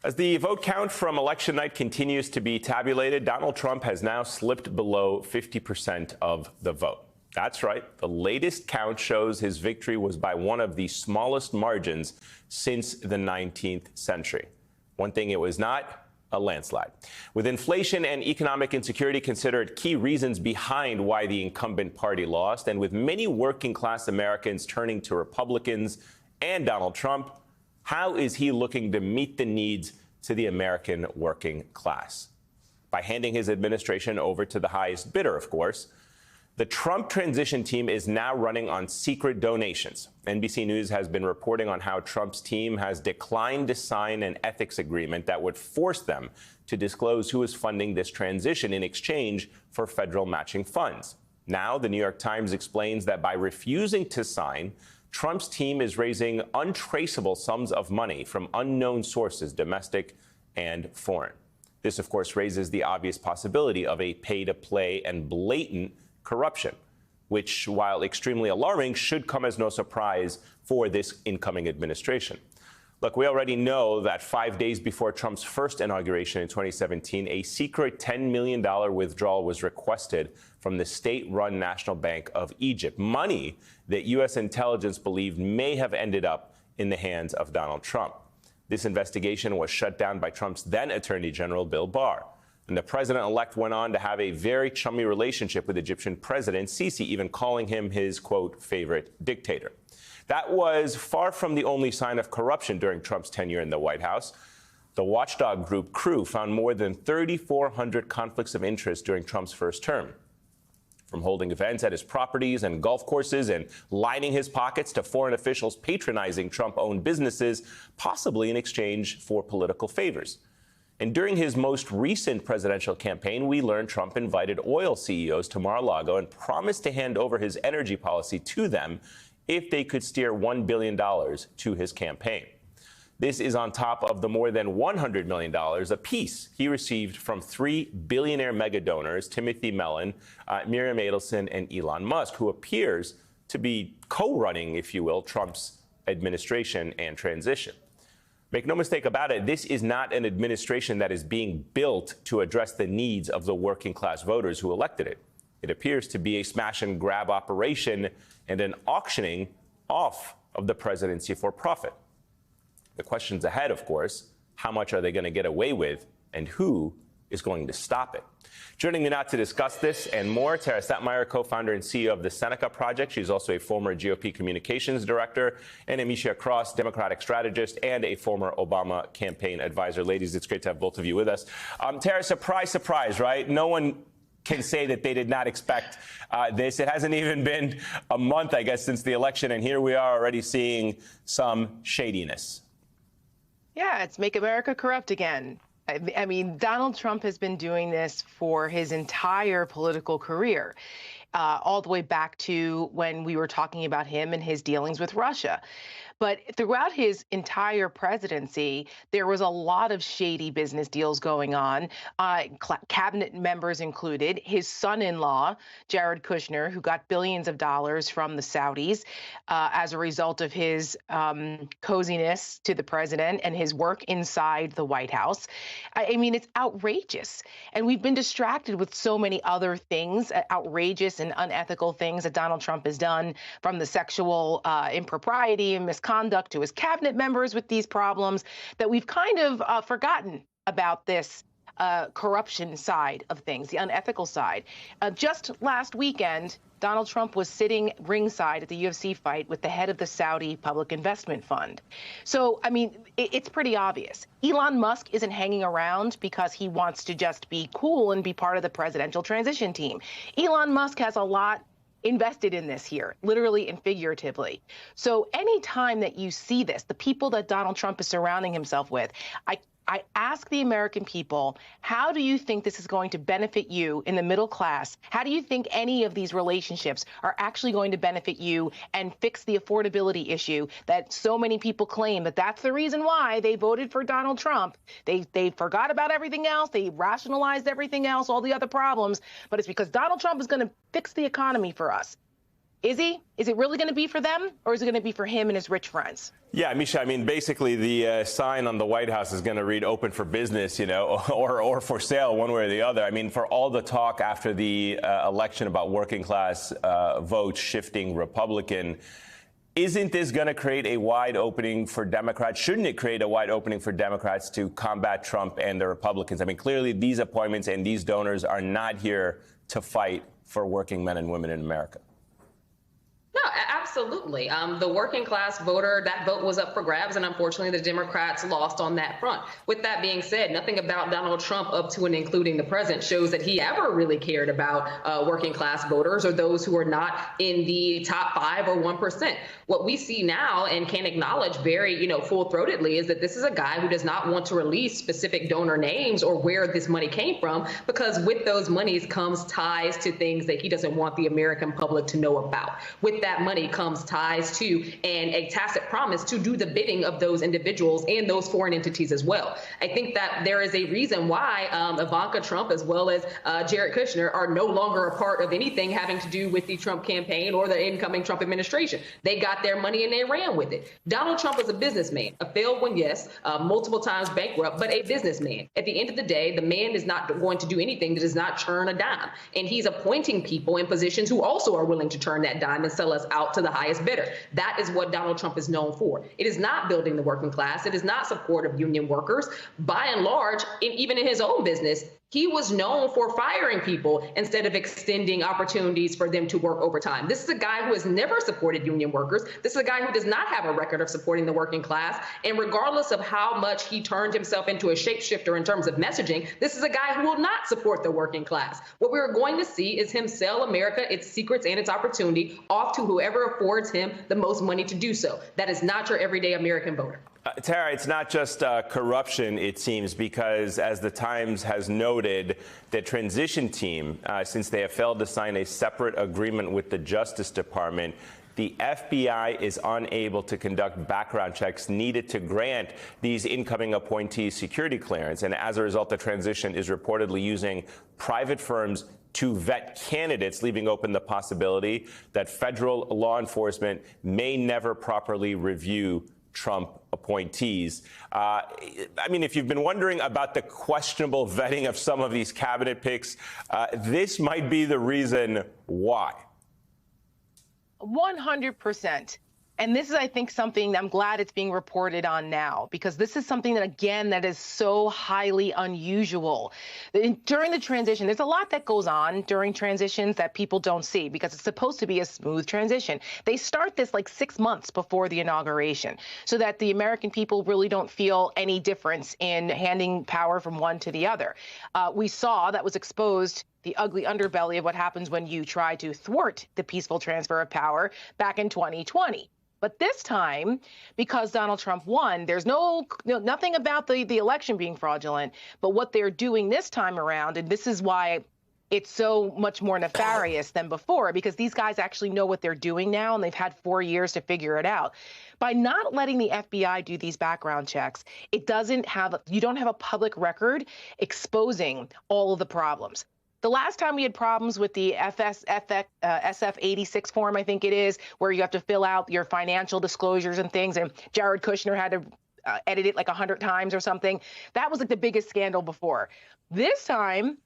As the vote count from election night continues to be tabulated, Donald Trump has now slipped below 50% of the vote. That's right. The latest count shows his victory was by one of the smallest margins since the 19th century. One thing it was not, a landslide. With inflation and economic insecurity considered key reasons behind why the incumbent party lost, and with many working-class Americans turning to Republicans and Donald Trump, how is he looking to meet the needs to the American working class? By handing his administration over to the highest bidder, of course. The Trump transition team is now running on secret donations. NBC News has been reporting on how Trump's team has declined to sign an ethics agreement that would force them to disclose who is funding this transition in exchange for federal matching funds. Now, the New York Times explains that by refusing to sign, Trump's team is raising untraceable sums of money from unknown sources, domestic and foreign. This, of course, raises the obvious possibility of a pay-to-play and blatant corruption, which, while extremely alarming, should come as no surprise for this incoming administration. Look, we already know that 5 days before Trump's first inauguration in 2017, a secret $10 million withdrawal was requested from the state-run National Bank of Egypt, money that U.S. intelligence believed may have ended up in the hands of Donald Trump. This investigation was shut down by Trump's then Attorney General, Bill Barr. And the president-elect went on to have a very chummy relationship with Egyptian President Sisi, even calling him his, quote, favorite dictator. That was far from the only sign of corruption during Trump's tenure in the White House. The watchdog group Crew found more than 3,400 conflicts of interest during Trump's first term. From holding events at his properties and golf courses and lining his pockets to foreign officials patronizing Trump-owned businesses, possibly in exchange for political favors. And during his most recent presidential campaign, we learned Trump invited oil CEOs to Mar-a-Lago and promised to hand over his energy policy to them if they could steer $1 billion to his campaign. This is on top of the more than $100 million apiece he received from three billionaire mega donors, Timothy Mellon, Miriam Adelson, and Elon Musk, who appears to be co-running, if you will, Trump's administration and transition. Make no mistake about it, this is not an administration that is being built to address the needs of the working class voters who elected it. It appears to be a smash and grab operation and an auctioning off of the presidency for profit. The questions ahead, of course, how much are they going to get away with and who is going to stop it? Joining me now to discuss this and more, Tara Stadtmeier, co-founder and CEO of the Seneca Project. She's also a former GOP communications director, and Amicia Cross, Democratic strategist and a former Obama campaign advisor. Ladies, it's great to have both of you with us. Tara, surprise, surprise, right? No one can say that they did not expect this. It hasn't even been a month, I guess, since the election, and here we are already seeing some shadiness. Yeah, it's make America corrupt again. I mean, Donald Trump has been doing this for his entire political career, all the way back to when we were talking about him and his dealings with Russia. But throughout his entire presidency, there was a lot of shady business deals going on, cabinet members included, his son-in-law, Jared Kushner, who got billions of dollars from the Saudis as a result of his coziness to the president and his work inside the White House. I mean, it's outrageous. And we've been distracted with so many other things, outrageous and unethical things that Donald Trump has done, from the sexual impropriety and misconduct to his cabinet members with these problems, that we've kind of forgotten about this corruption side of things, the unethical side. Just last weekend, Donald Trump was sitting ringside at the UFC fight with the head of the Saudi Public Investment Fund. So, I mean, it's pretty obvious. Elon Musk isn't hanging around because he wants to just be cool and be part of the presidential transition team. Elon Musk has a lot invested in this here, literally and figuratively. So anytime that you see this, the people that Donald Trump is surrounding himself with, I ask the American people, how do you think this is going to benefit you in the middle class? How do you think any of these relationships are actually going to benefit you and fix the affordability issue that so many people claim that that's the reason why they voted for Donald Trump? They forgot about everything else. They rationalized everything else, all the other problems. But it's because Donald Trump is going to fix the economy for us. Is he? Is it really going to be for them, or is it going to be for him and his rich friends? Yeah, Misha, I mean, basically the sign on the White House is going to read open for business, or for sale, one way or the other. I mean, for all the talk after the election about working class votes shifting Republican, isn't this going to create a wide opening for Democrats? Shouldn't it create a wide opening for Democrats to combat Trump and the Republicans? I mean, clearly these appointments and these donors are not here to fight for working men and women in America. No, absolutely. The working class voter, that vote was up for grabs, and unfortunately the Democrats lost on that front. With that being said, nothing about Donald Trump up to and including the present shows that he ever really cared about working class voters or those who are not in the top 5 or 1%. What we see now and can acknowledge very, full-throatedly is that this is a guy who does not want to release specific donor names or where this money came from, because with those monies comes ties to things that he doesn't want the American public to know about. With that money comes ties to and a tacit promise to do the bidding of those individuals and those foreign entities as well. I think that there is a reason why Ivanka Trump as well as Jared Kushner are no longer a part of anything having to do with the Trump campaign or the incoming Trump administration. They got their money and they ran with it. Donald Trump is a businessman, a failed one, yes, multiple times bankrupt, but a businessman. At the end of the day, the man is not going to do anything that does not churn a dime. And he's appointing people in positions who also are willing to turn that dime and sell us out to the highest bidder. That is what Donald Trump is known for. It is not building the working class. It is not support of union workers. By and large, even in his own business, he was known for firing people instead of extending opportunities for them to work overtime. This is a guy who has never supported union workers. This is a guy who does not have a record of supporting the working class. And regardless of how much he turned himself into a shapeshifter in terms of messaging, this is a guy who will not support the working class. What we're going to see is him sell America, its secrets and its opportunity off to whoever affords him the most money to do so. That is not your everyday American voter. Tara, it's not just corruption, it seems, because as the Times has noted, the transition team, since they have failed to sign a separate agreement with the Justice Department, the FBI is unable to conduct background checks needed to grant these incoming appointees security clearance. And as a result, the transition is reportedly using private firms to vet candidates, leaving open the possibility that federal law enforcement may never properly review Trump appointees. I mean, if you've been wondering about the questionable vetting of some of these cabinet picks, this might be the reason why. 100%. And this is, I think, something I'm glad it's being reported on now, because this is something that, again, that is so highly unusual. During the transition, there's a lot that goes on during transitions that people don't see, because it's supposed to be a smooth transition. They start this like 6 months before the inauguration so that the American people really don't feel any difference in handing power from one to the other. We saw that was exposed the ugly underbelly of what happens when you try to thwart the peaceful transfer of power back in 2020. But this time, because Donald Trump won, there's nothing about the election being fraudulent. But what they're doing this time around, and this is why it's so much more nefarious than before, because these guys actually know what they're doing now, and they've had 4 years to figure it out. By not letting the FBI do these background checks, you don't have a public record exposing all of the problems. The last time we had problems with the SF-86 form, I think it is, where you have to fill out your financial disclosures and things, and Jared Kushner had to edit it like 100 times or something. That was like the biggest scandal before. This time,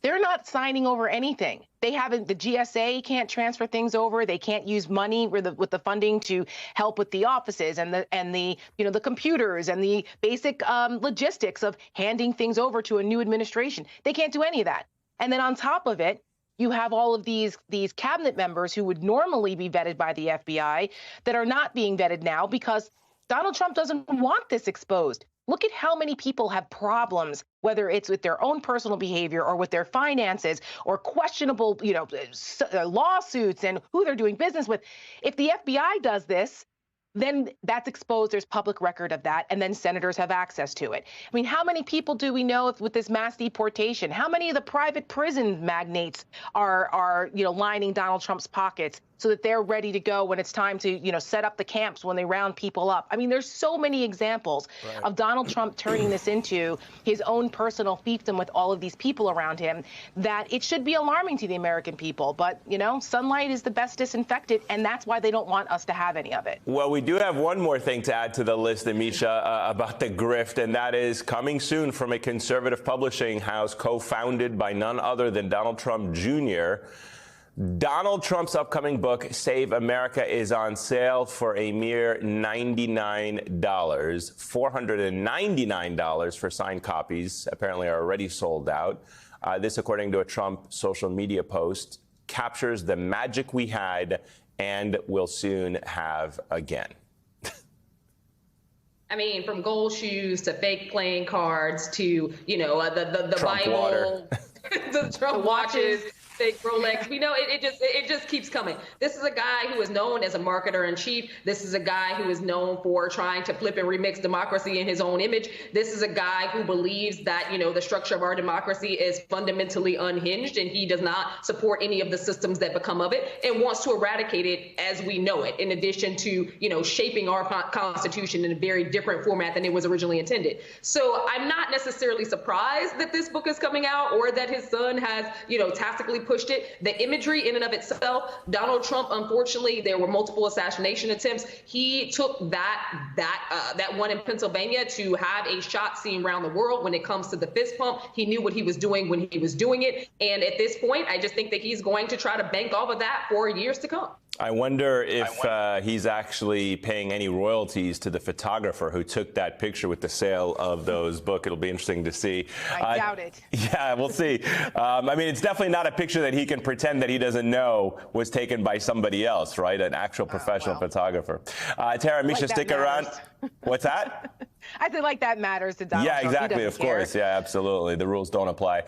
they're not signing over anything. The GSA can't transfer things over. They can't use money with the funding to help with the offices and the computers and the basic logistics of handing things over to a new administration. They can't do any of that. And then on top of it, you have all of these cabinet members who would normally be vetted by the FBI that are not being vetted now because Donald Trump doesn't want this exposed. Look at how many people have problems, whether it's with their own personal behavior or with their finances or questionable, lawsuits and who they're doing business with. If the FBI does this, then that's exposed. There's public record of that, and then senators have access to it. I mean, how many people do we know with this mass deportation? How many of the private prison magnates are lining Donald Trump's pockets so that they're ready to go when it's time to, set up the camps when they round people up. I mean, there's so many examples of Donald Trump turning this into his own personal fiefdom with all of these people around him that it should be alarming to the American people. But, sunlight is the best disinfectant, and that's why they don't want us to have any of it. Well, we do have one more thing to add to the list, Amisha, about the grift, and that is coming soon from a conservative publishing house co-founded by none other than Donald Trump Jr. Donald Trump's upcoming book, Save America, is on sale for a mere $99. $499 for signed copies apparently are already sold out. This, according to a Trump social media post, captures the magic we had and will soon have again. I mean, from gold shoes to fake playing cards to, the Trump Bible, water. the Trump watches. Fake Rolex. We know it just keeps coming. This is a guy who is known as a marketer in chief. This is a guy who is known for trying to flip and remix democracy in his own image. This is a guy who believes that, the structure of our democracy is fundamentally unhinged, and he does not support any of the systems that become of it and wants to eradicate it as we know it, in addition to, shaping our Constitution in a very different format than it was originally intended. So I'm not necessarily surprised that this book is coming out or that his son has, tactically pushed it. The imagery in and of itself, Donald Trump, unfortunately, there were multiple assassination attempts. He took that one in Pennsylvania to have a shot seen around the world when it comes to the fist pump. He knew what he was doing when he was doing it. And at this point, I just think that he's going to try to bank off of that for years to come. I wonder if he's actually paying any royalties to the photographer who took that picture with the sale of those books. It'll be interesting to see. I doubt it. Yeah, we'll see. I mean, it's definitely not a picture that he can pretend that he doesn't know was taken by somebody else, right? An actual professional photographer. Tara, Misha, stick around. What's that? I feel like that matters to Donald Trump. Yeah, exactly. Of course. Yeah, absolutely. The rules don't apply.